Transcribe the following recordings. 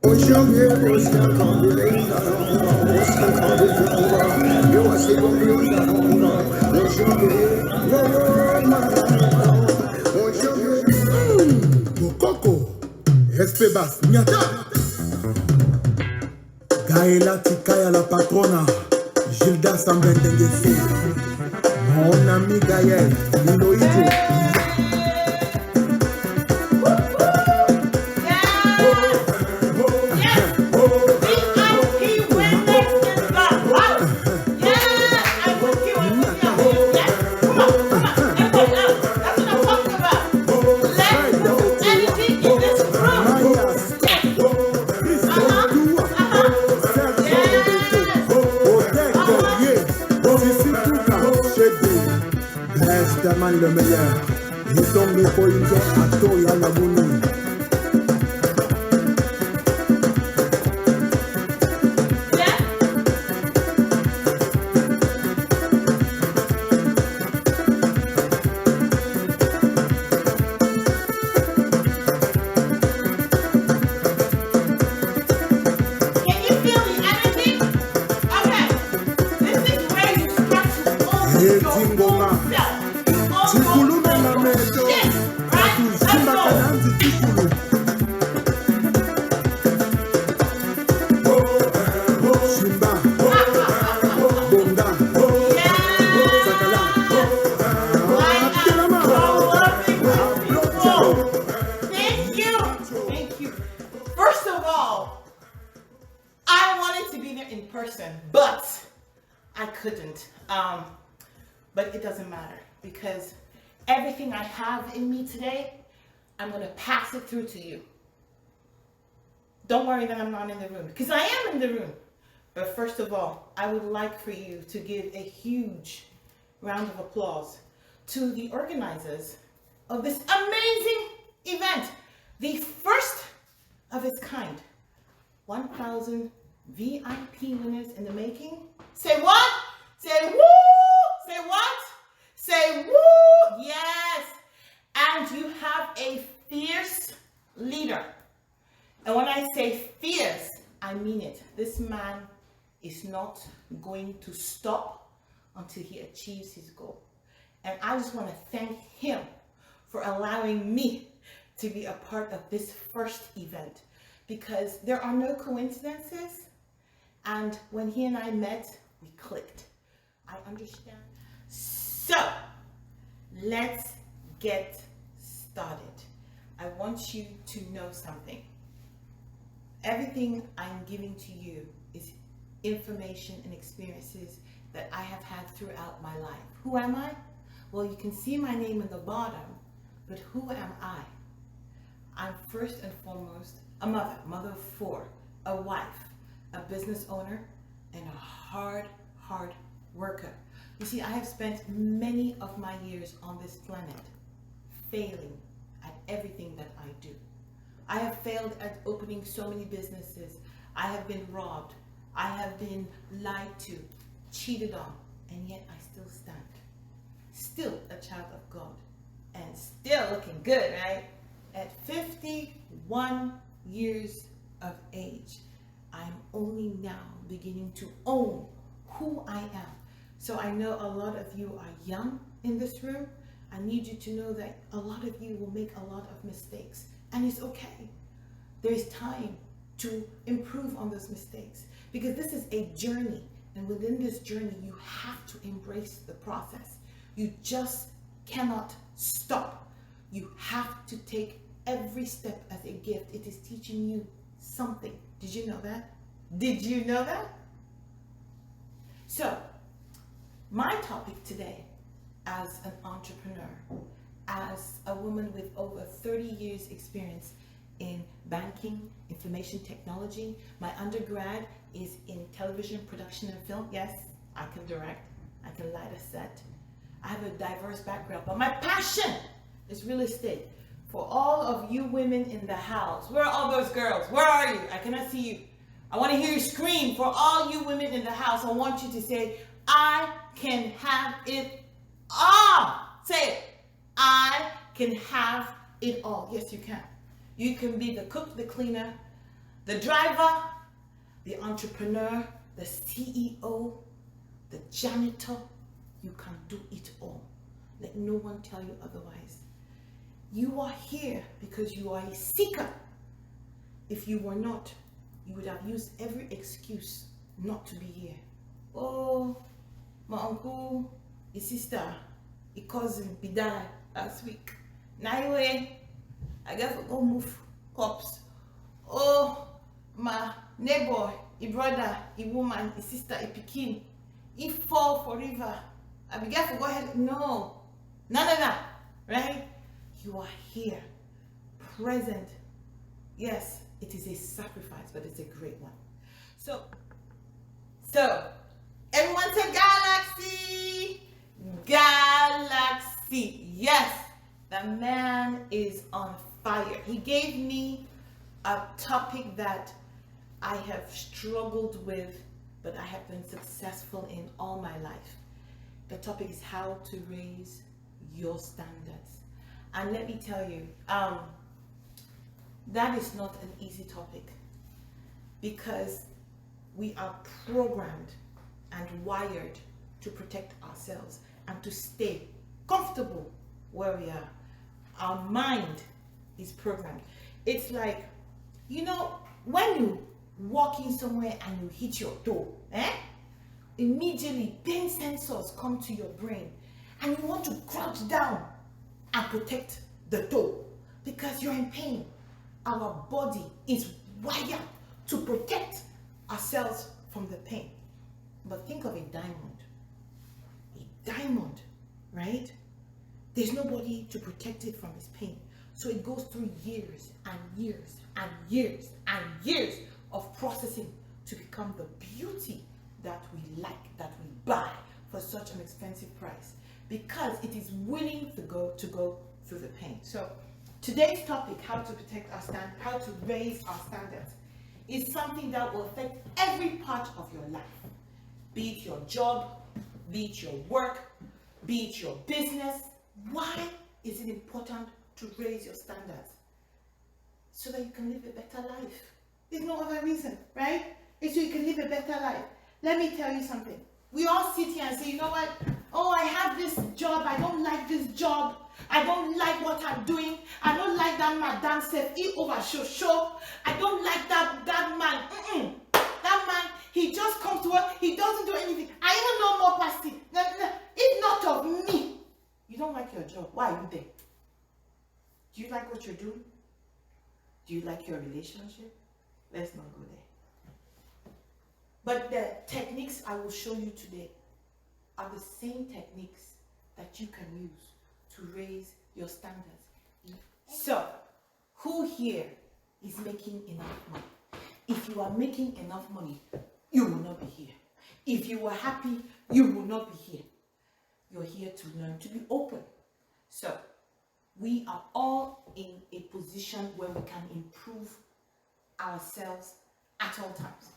Aujourd'hui, Coco, respect basse, Nyata. Gaëla Tikaya la patrona, Gilda Sambendengesi, mon ami Gaël, Lilo Ijo. Le meilleur, et donc le point à toi et à la mouni. But I couldn't. But it doesn't matter because everything I have in me today, I'm going to pass it through to you. Don't worry that I'm not in the room because I am in the room. But first of all, I would like for you to give a huge round of applause to the organizers of this amazing event, the first of its kind. 1,000 VIP winners in the making. Say what? Say woo! Say what? Say woo! Yes! And you have a fierce leader. And when I say fierce, I mean it. This man is not going to stop until he achieves his goal. And I just want to thank him for allowing me to be a part of this first event because there are no coincidences. And when he and I met, we clicked. I understand. So, let's get started. I want you to know something. Everything I'm giving to you is information and experiences that I have had throughout my life. Who am I? Well, you can see my name in the bottom, but who am I? I'm first and foremost a mother of four, a wife, a business owner, and a hard worker. You see, I have spent many of my years on this planet failing at everything that I do. I have failed at opening so many businesses. I have been robbed. I have been lied to, cheated on, and yet I still stand. Still a child of God, and still looking good, right? At 51 years of age, I'm only now beginning to own who I am. So I know a lot of you are young in this room. I need you to know that a lot of you will make a lot of mistakes, and it's okay. There's time to improve on those mistakes because this is a journey, and within this journey, you have to embrace the process. You just cannot stop. You have to take every step as a gift. It is teaching you something. Did you know that? Did you know that? So, my topic today as an entrepreneur, as a woman with over 30 years experience in banking, information technology. My undergrad is in television production and film. Yes, I can direct, I can light a set. I have a diverse background, but my passion is real estate. For all of you women in the house, where are all those girls? Where are you? I cannot see you. I want to hear you scream. For all you women in the house, I want you to say, I can have it all. Say it. I can have it all. Yes, you can. You can be the cook, the cleaner, the driver, the entrepreneur, the CEO, the janitor. You can do it all. Let no one tell you otherwise. You are here because you are a seeker. If you were not, you would have used every excuse not to be here. Oh, my uncle, his sister, his cousin, be died last week. Now anyway, I guess I'll go move cups. Oh, my neighbor, his brother, his woman, his sister, his pikin, he fall for river. I be careful, go ahead. No, none of that, right? You are here, present. Yes, it is a sacrifice, but it's a great one. So everyone say galaxy, galaxy. Yes, the man is on fire. He gave me a topic that I have struggled with, but I have been successful in all my life. The topic is how to raise your standards. And let me tell you, that is not an easy topic, because we are programmed and wired to protect ourselves and to stay comfortable where we are. Our mind is programmed. It's like, you know, when you walk in somewhere and you hit your toe, immediately pain sensors come to your brain and you want to crouch down and protect the toe because you're in pain. Our body is wired to protect ourselves from the pain. But think of a diamond. A diamond, right? There's nobody to protect it from its pain. So it goes through years and years and years and years of processing to become the beauty that we like, that we buy for such an expensive price, because it is willing to go through the pain. So today's topic, how to protect our standards, how to raise our standards, is something that will affect every part of your life. Be it your job, be it your work, be it your business. Why is it important to raise your standards? So that you can live a better life. There's no other reason, right? It's so you can live a better life. Let me tell you something. We all sit here and say, you know what? Oh, I have this job. I don't like this job. I don't like what I'm doing. I don't like that madam self. He over show. I don't like that man. That man, he just comes to work. He doesn't do anything. I even know more past it. It's not of me. You don't like your job. Why are you there? Do you like what you're doing? Do you like your relationship? Let's not go there. But the techniques I will show you today are the same techniques that you can use to raise your standards. So, who here is making enough money? If you are making enough money, you will not be here. If you are happy, you will not be here. You're here to learn to be open. So, we are all in a position where we can improve ourselves at all times.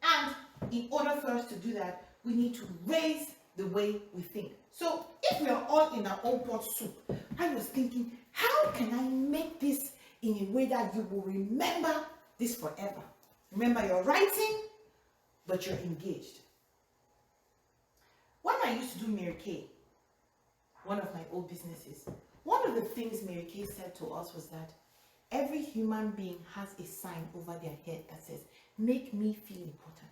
And in order for us to do that, we need to raise the way we think. So if we are all in our own pot soup, I was thinking, how can I make this in a way that you will remember this forever? Remember, you're writing, but you're engaged. When I used to do Mary Kay, one of my old businesses, one of the things Mary Kay said to us was that every human being has a sign over their head that says, make me feel important.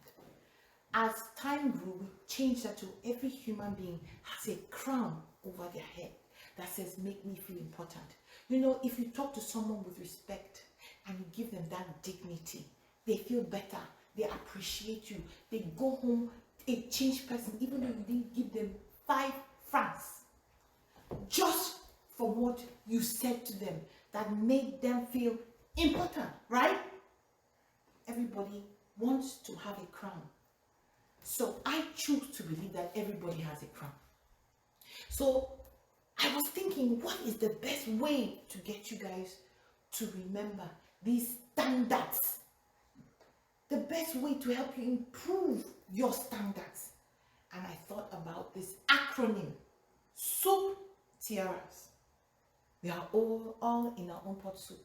As time grew, we changed that to every human being has a crown over their head that says, make me feel important. You know, if you talk to someone with respect and you give them that dignity, they feel better, they appreciate you, they go home a changed person, even though you didn't give them 5 francs. Just for what you said to them that made them feel important, right? Everybody wants to have a crown. So I choose to believe that everybody has a crown. So I was thinking, what is the best way to get you guys to remember these standards? The best way to help you improve your standards. And I thought about this acronym, SOUP tiaras. We are all in our own pot soup,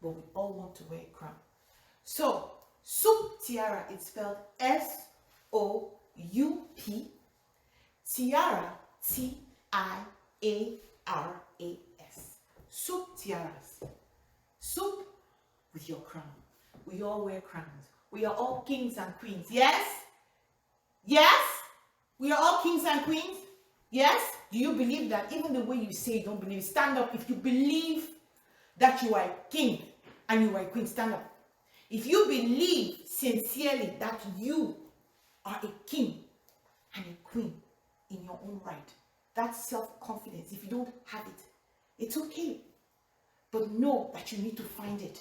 but we all want to wear a crown. So, soup tiara is spelled S-O-U-P, tiara, T-I-A-R-A-S. Soup tiaras. Soup with your crown. We all wear crowns. We are all kings and queens. Yes? Yes? We are all kings and queens. Yes? Do you believe that? Even the way you say you don't believe, stand up. If you believe that you are a king and you are a queen, stand up. If you believe sincerely that you are a king and a queen in your own right, that's self-confidence. If you don't have it, it's okay. But know that you need to find it.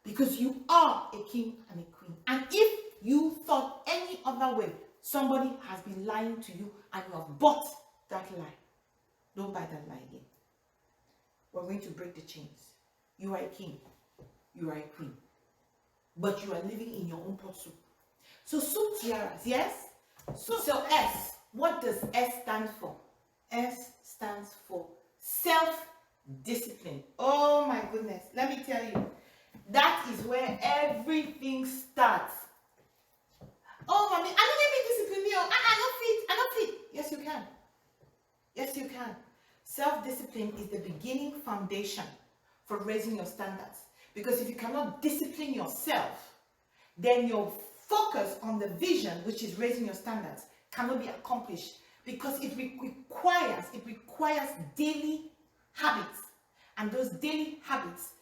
Because you are a king and a queen. And if you thought any other way, somebody has been lying to you and you have bought that lie. Don't buy that lie again. We're going to break the chains. You are a king. You are a queen. But you are living in your own pot soup. So soup tiaras, yes? So S. What does S stand for? S stands for self-discipline. Oh my goodness. Let me tell you. That is where everything starts. Oh, mommy, I don't need discipline. I don't fit. Yes, you can. Yes, you can. Self-discipline is the beginning foundation for raising your standards. Because if you cannot discipline yourself, then your focus on the vision, which is raising your standards, cannot be accomplished. Because it requires daily habits. And those daily habits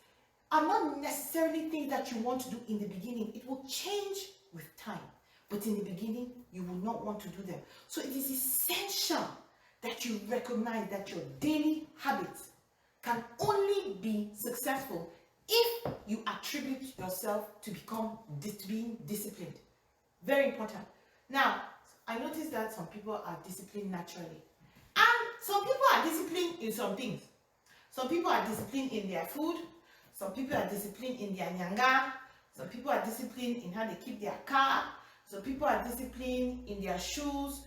are not necessarily things that you want to do in the beginning. It will change with time. But in the beginning, you will not want to do them. So it is essential that you recognize that your daily habits can only be successful if you attribute yourself to being disciplined. Very important. Now, I noticed that some people are disciplined naturally. And some people are disciplined in some things. Some people are disciplined in their food. Some people are disciplined in their nyanga. Some people are disciplined in how they keep their car. Some people are disciplined in their shoes.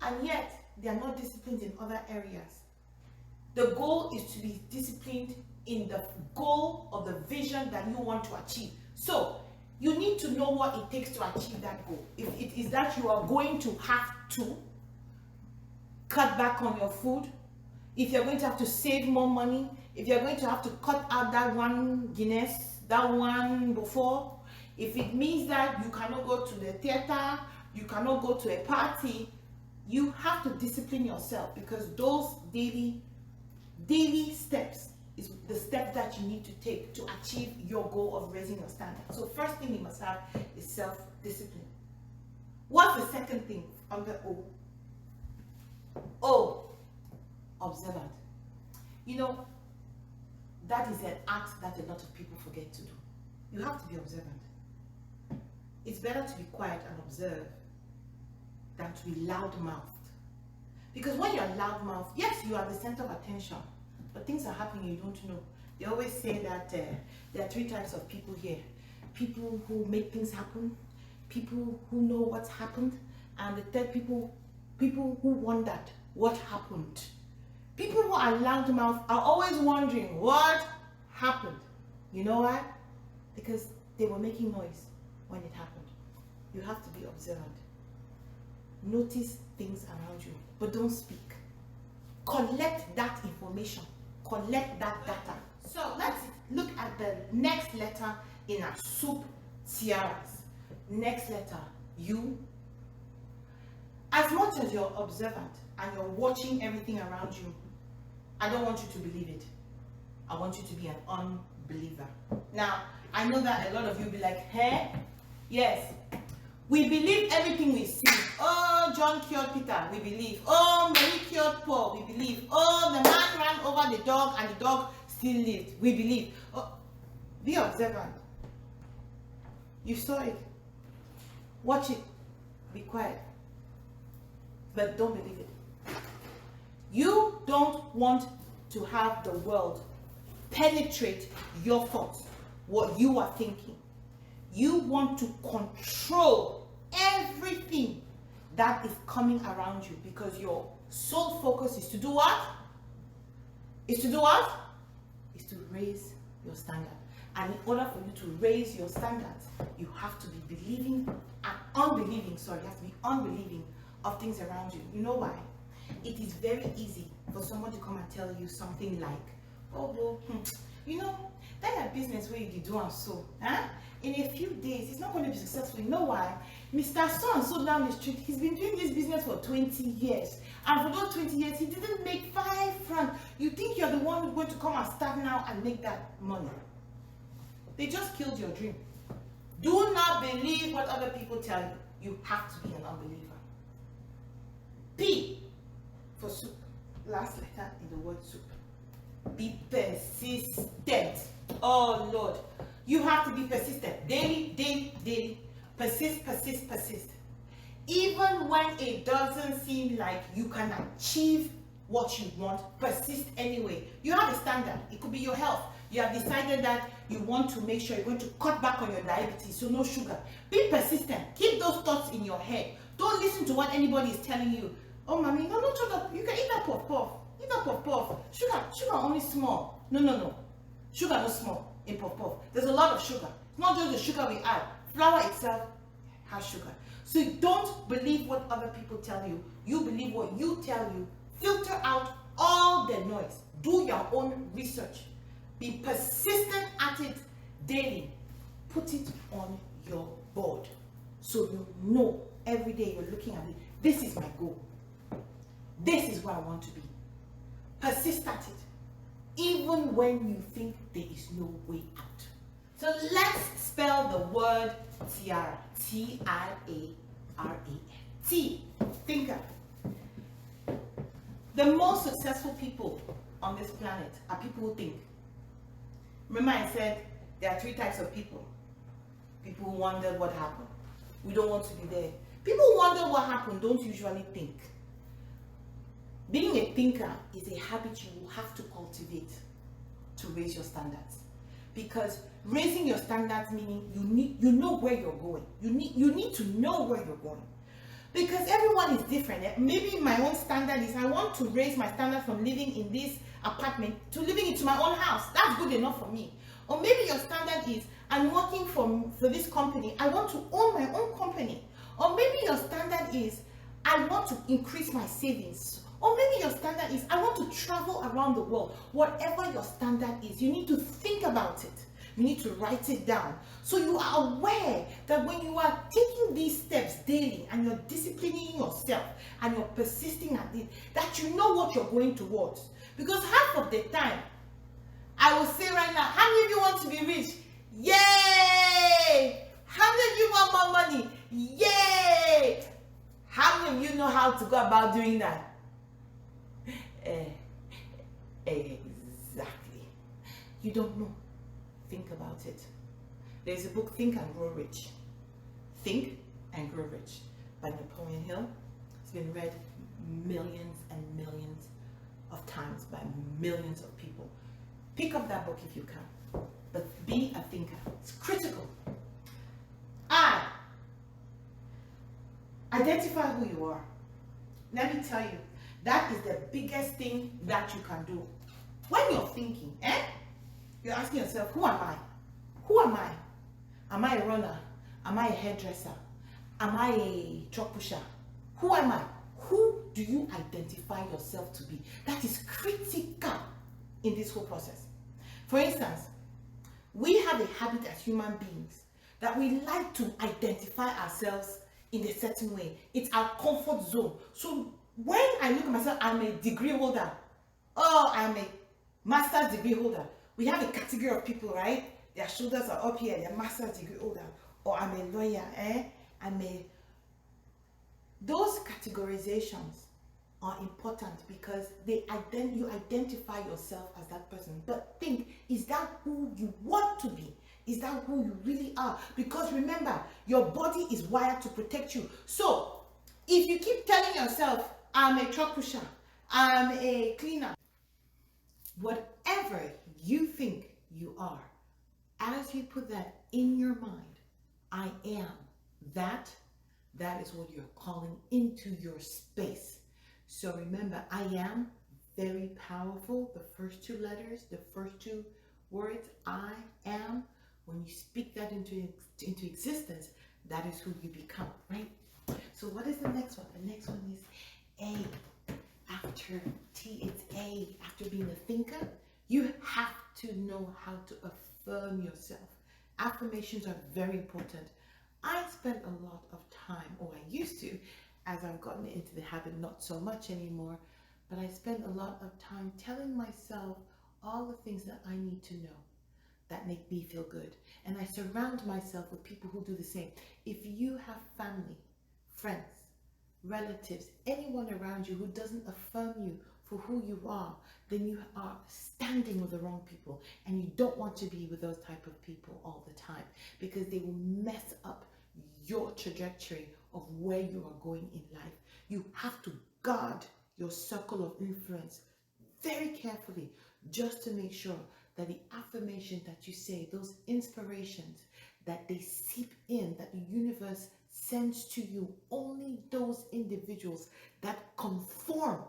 And yet, they are not disciplined in other areas. The goal is to be disciplined in the goal of the vision that you want to achieve. So, you need to know what it takes to achieve that goal. If it is that you are going to have to cut back on your food, if you're going to have to save more money, if you're going to have to cut out that one Guinness, that one before, if it means that you cannot go to the theater, you cannot go to a party, you have to discipline yourself, because those daily steps is the steps that you need to take to achieve your goal of raising your standard. So first thing you must have is self-discipline. What's the second thing under O? O, observant. You know, that is an act that a lot of people forget to do. You have to be observant. It's better to be quiet and observe than to be loud-mouthed. Because when you're loud-mouthed, yes, you are the center of attention, but things are happening you don't know. They always say that there are 3 types of people here. People who make things happen, people who know what's happened, and the third people who wondered what happened. People who are loud-mouthed are always wondering what happened. You know why? Because they were making noise when it happened. You have to be observant. Notice things around you, but don't speak. Collect that information. Collect that data. So let's look at the next letter in our soup tiaras. Next letter, U. As much as you're observant and you're watching everything around you, I don't want you to believe it. I want you to be an unbeliever. Now, I know that a lot of you be like, hey, yes, we believe everything we see. Oh, John cured Peter, we believe. Oh, Mary cured Paul, we believe. Oh, the man ran over the dog and the dog still lived, we believe. Oh, be observant. You saw it. Watch it. Be quiet. But don't believe it. You don't want to have the world penetrate your thoughts, what you are thinking. You want to control everything that is coming around you, because your sole focus is to do what? Is to do what? Is to raise your standard. And in order for you to raise your standards, you have to be believing and unbelieving, sorry, you have to be unbelieving of things around you. You know why? It is very easy for someone to come and tell you something like, oh, well, you know, that business where you do and so, huh? In a few days, it's not going to be successful. You know why? Mr. So-and-so down the street, he's been doing this business for 20 years. And for those 20 years, he didn't make 5 francs. You think you're the one who's going to come and start now and make that money. They just killed your dream. Do not believe what other people tell you. You have to be an unbeliever. P for soup. Last letter in the word soup. Be persistent. Oh Lord. You have to be persistent. Daily, daily, daily. Persist, persist, persist. Even when it doesn't seem like you can achieve what you want, persist anyway. You have a standard. It could be your health. You have decided that you want to make sure you're going to cut back on your diabetes, so no sugar. Be persistent. Keep those thoughts in your head. Don't listen to what anybody is telling you. Oh, mommy, no, not sugar. You can eat that puff puff. Eat that puff puff. Sugar only small. No. Sugar not small in puff puff. There's a lot of sugar. It's not just the sugar we add. Flour itself has sugar. So don't believe what other people tell you. You believe what you tell you. Filter out all the noise. Do your own research. Be persistent at it daily. Put it on your board so you know every day you're looking at it. This is my goal. This is where I want to be. Persist at it, even when you think there is no way out. So let's spell the word tiara. T-I-A-R-A-N. T, thinker. The most successful people on this planet are people who think. Remember I said there are 3 types of people. People who wonder what happened. We don't want to be there. People who wonder what happened don't usually think. Being a thinker is a habit you will have to cultivate to raise your standards. Because raising your standards meaning you know where you're going. You need to know where you're going. Because everyone is different. Maybe my own standard is I want to raise my standard from living in this apartment to living into my own house. That's good enough for me. Or maybe your standard is I'm working for this company. I want to own my own company. Or maybe your standard is I want to increase my savings. Or maybe your standard is I want to travel around the world. Whatever your standard is, you need to think about it. You need to write it down. So you are aware that when you are taking these steps daily and you're disciplining yourself and you're persisting at it, that you know what you're going towards. Because half of the time, I will say right now, how many of you want to be rich? Yay! How many of you want more money? Yay! How many of you know how to go about doing that? Exactly. You don't know. Think about it. There's a book, Think and Grow Rich. Think and Grow Rich by Napoleon Hill. It's been read millions and millions of times by millions of people. Pick up that book if you can. But be a thinker. It's critical. Identify who you are. Let me tell you, that is the biggest thing that you can do. When you're thinking, you're asking yourself, who am I? Who am I? Am I a runner? Am I a hairdresser? Am I a truck pusher? Who am I? Who do you identify yourself to be? That is critical in this whole process. For instance, we have a habit as human beings that we like to identify ourselves in a certain way. It's our comfort zone. So when I look at myself, I'm a degree holder. Oh, I'm a master's degree holder. We have a category of people, right? Their shoulders are up here, they're master's degree holder. Or I'm a lawyer, Those categorizations are important because you identify yourself as that person. But think, is that who you want to be? Is that who you really are? Because remember, your body is wired to protect you. So, if you keep telling yourself, I'm a truck pusher, I'm a cleaner, whatever you think you are, as you put that in your mind, I am that is what you're calling into your space. So remember, I am, very powerful. The first 2 letters, the first 2 words, I am, when you speak that into existence, that is who you become, right? So what is the next one? The next one is A. After T, it's A. After being a thinker, you have to know how to affirm yourself. Affirmations are very important. I spent a lot of time, or I used to, as I've gotten into the habit, not so much anymore, but I spent a lot of time telling myself all the things that I need to know that make me feel good. And I surround myself with people who do the same. If you have family, friends, relatives, anyone around you who doesn't affirm you for who you are, then you are standing with the wrong people, and you don't want to be with those type of people all the time, because they will mess up your trajectory of where you are going in life. You have to guard your circle of influence very carefully, just to make sure that the affirmation that you say, those inspirations, that they seep in, that the universe sends to you, only those individuals that conform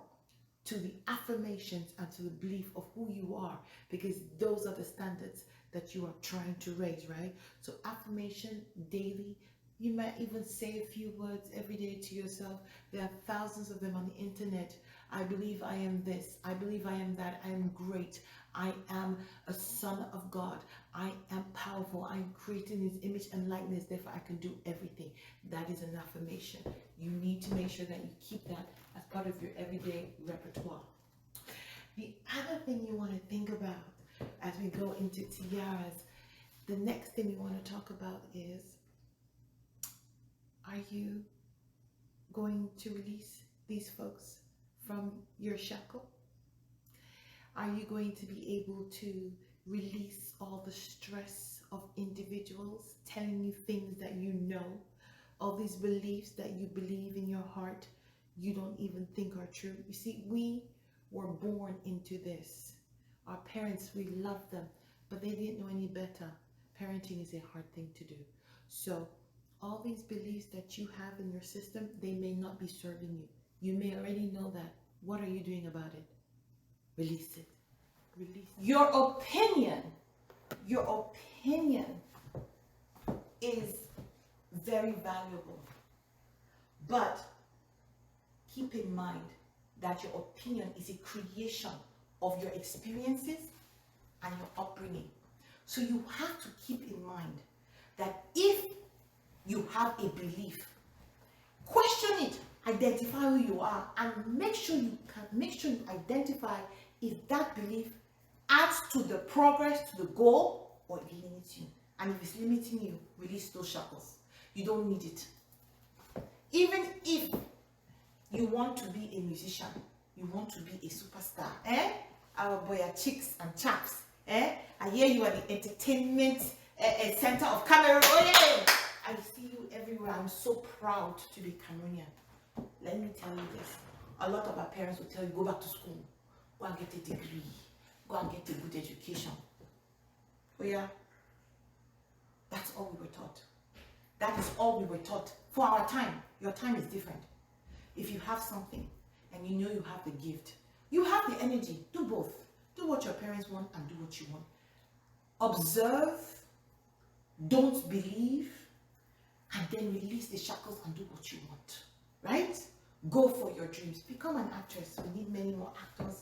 to the affirmations and to the belief of who you are, because those are the standards that you are trying to raise, right? So affirmation daily. You might even say a few words every day to yourself. There are thousands of them on the internet. I believe I am this. I believe I am that. I am great. I am a son of God. I am powerful. I am created in His image and likeness. Therefore, I can do everything. That is an affirmation. You need to make sure that you keep that as part of your everyday repertoire. The other thing you want to think about as we go into tiaras, the next thing we want to talk about is, are you going to release these folks from your shackle? Are you going to be able to release all the stress of individuals telling you things that you know, all these beliefs that you believe in your heart you don't even think are true? You see, we were born into this. Our parents, we loved them, but they didn't know any better. Parenting is a hard thing to do. So all these beliefs that you have in your system, they may not be serving you. You may already know that. What are you doing about it? Release it. Release it. Your opinion is very valuable. But keep in mind that your opinion is a creation of your experiences and your upbringing. So you have to keep in mind that if you have a belief, question it, identify who you are, and make sure you identify if that belief adds to the progress, to the goal, or it limits you. And if it's limiting you, release those shackles. You don't need it. Even if you want to be a musician, you want to be a superstar, our boy are chicks and chaps, I hear you at the entertainment center of Cameroon. Oh yeah, I see you everywhere. I'm so proud to be Cameroonian. Let me tell you this. A lot of our parents will tell you, go back to school, go and get a degree, go and get a good education. Oh yeah, that's all we were taught. That is all we were taught for our time. Your time is different. If you have something and you know you have the gift, you have the energy, do both. Do what your parents want and do what you want. Observe, don't believe, and then release the shackles and do what you want, right? Go for your dreams. Become an actress. We need many more actors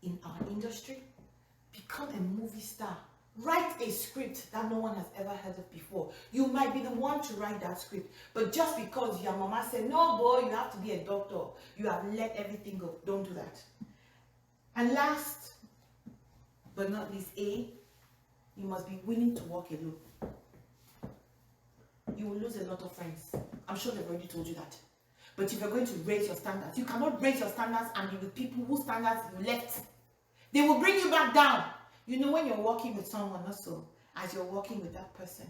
in our industry. Become a movie star. Write a script that no one has ever heard of before. You might be the one to write that script, but just because your mama said, no boy, you have to be a doctor, you have let everything go. Don't do that. And last but not least, A, you must be willing to walk alone. You will lose a lot of friends. I'm sure they've already told you that. But if you're going to raise your standards, you cannot raise your standards and be with people whose standards you left. They will bring you back down. You know, when you're walking with someone also, as you're walking with that person,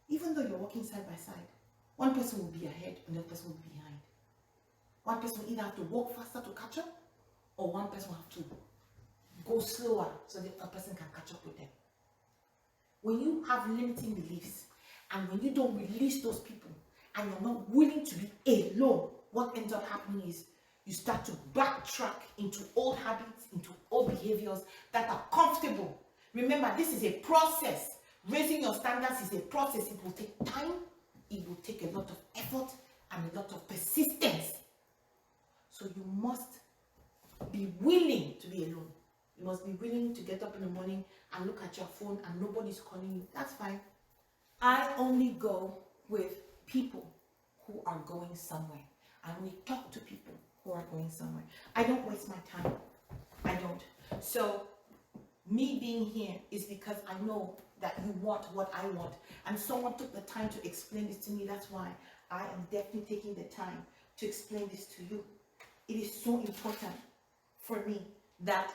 even though you're walking side by side, one person will be ahead, another person will be behind. One person will either have to walk faster to catch up, or one person will have to go slower so the other person can catch up with them. When you have limiting beliefs, and when you don't release those people, and you're not willing to be alone, what ends up happening is you start to backtrack into old habits, into old behaviors that are comfortable. Remember, this is a process. Raising your standards is a process. It will take time, it will take a lot of effort and a lot of persistence. So you must be willing to be alone. You must be willing to get up in the morning and look at your phone and nobody's calling you. That's fine. I only go with people who are going somewhere. I only talk to people who are going somewhere. I don't waste my time. I don't. So me being here is because I know that you want what I want. And someone took the time to explain this to me. That's why I am definitely taking the time to explain this to you. It is so important for me that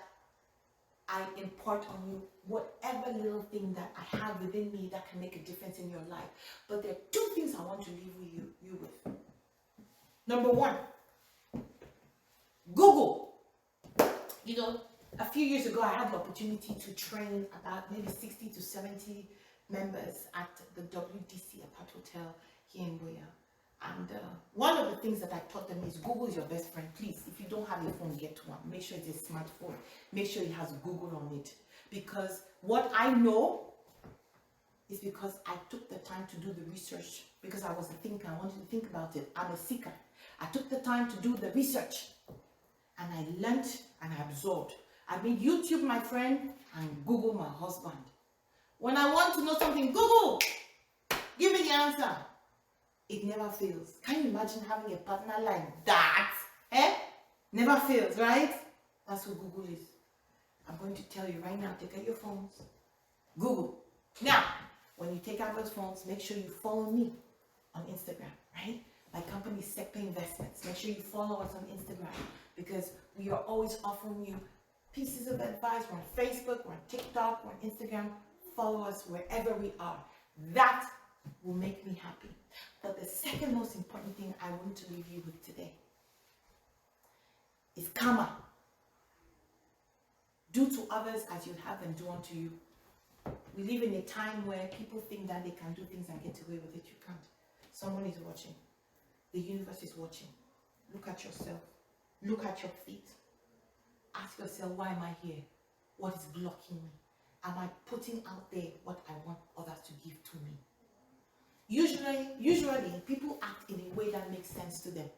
I impart on you whatever little thing that I have within me that can make a difference in your life. But there are two things I want to leave you with. Number one, Google. You know, a few years ago, I had the opportunity to train about maybe 60 to 70 members at the WDC Apart Hotel here in Boya. And one of the things that I taught them is Google is your best friend. Please, if you don't have a phone, get one. Make sure it's a smartphone. Make sure it has Google on it. Because what I know is because I took the time to do the research. Because I was a thinker. I wanted to think about it. I'm a seeker. I took the time to do the research. And I learned and I absorbed. I made YouTube my friend and Google my husband. When I want to know something, Google, give me the answer. It never fails. Can you imagine having a partner like that? Never fails, right? That's what Google is. I'm going to tell you right now, take out your phones. Google. Now, when you take out those phones, make sure you follow me on Instagram, right? My company is Sector Investments. Make sure you follow us on Instagram because we are always offering you pieces of advice. We're on Facebook, we're on TikTok, we're on Instagram. Follow us wherever we are. That will make me happy. But the second most important thing I want to leave you with today is karma. Do to others as you'd have them do unto you. We live in a time where people think that they can do things and get away with it. You can't. Someone is watching. The universe is watching. Look at yourself. Look at your feet. Ask yourself, why am I here? What is blocking me? Am I putting out there what I want others to give to me? Usually, people act in a way that makes sense to them.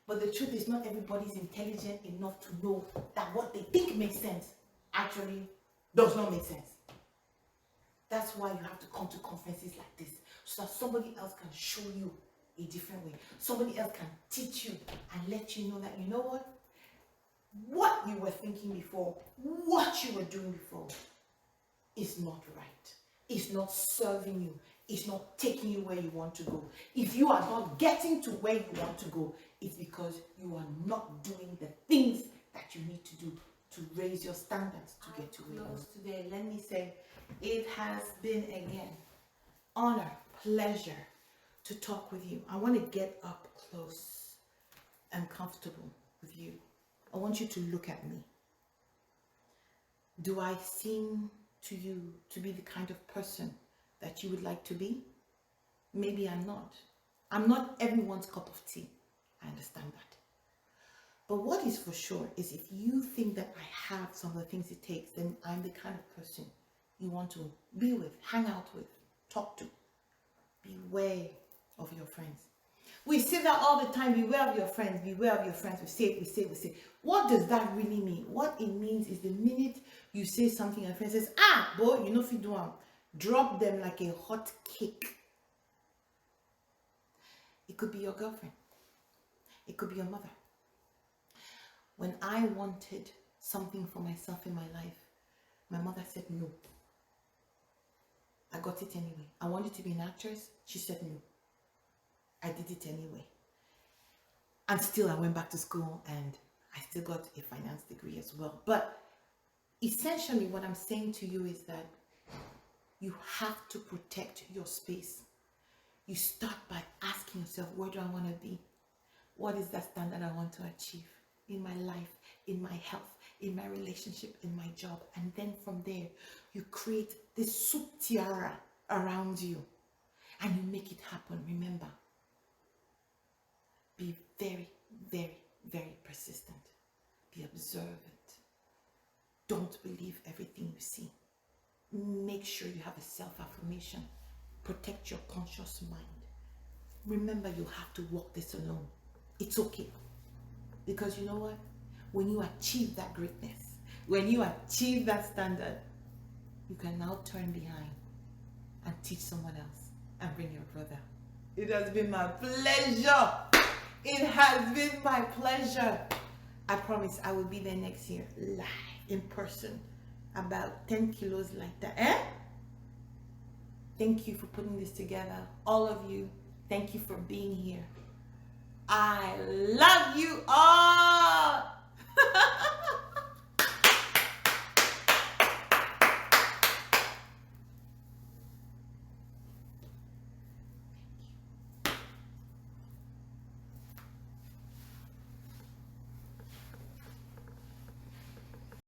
But the truth is not everybody's intelligent enough to know that what they think makes sense actually does not make sense. That's why you have to come to conferences like this, so that somebody else can show you a different way. Somebody else can teach you and let you know that, you know what you were thinking before, what you were doing before is not right. It's not serving you. It's not taking you where you want to go. If you are not getting to where you want to go, it's because you are not doing the things that you need to do to raise your standards to get to where you want. Today, let me say, it has been again honor, pleasure to talk with you. I want to get up close and comfortable with you. I want you to look at me. Do I seem to you to be the kind of person that you would like to be? Maybe I'm not. I'm not everyone's cup of tea. I understand that. But what is for sure is if you think that I have some of the things it takes, then I'm the kind of person you want to be with, hang out with, talk to. Beware of your friends. We say that all the time, beware of your friends, beware of your friends. We say. What does that really mean? What it means is the minute you say something and a friend says, boy, you know if you do drop them like a hot cake. It could be your girlfriend. It could be your mother. When I wanted something for myself in my life, my mother said no. I got it anyway. I wanted to be an actress. She said no. I did it anyway. And still I went back to school and I still got a finance degree as well. But essentially what I'm saying to you is that you have to protect your space. You start by asking yourself, where do I want to be? What is that standard I want to achieve in my life, in my health, in my relationship, in my job? And then from there, you create this soup tiara around you and you make it happen. Remember, be very, very, very persistent. Be observant. Don't believe everything you see. Make sure you have a self-affirmation. Protect your conscious mind. Remember, you have to walk this alone. It's okay. Because you know what? When you achieve that greatness, when you achieve that standard, you can now turn behind and teach someone else and bring your brother. It has been my pleasure. It has been my pleasure. I promise I will be there next year, live, in person, about 10 kilos like that. Thank you for putting this together. All of you, thank you for being here. I love you all.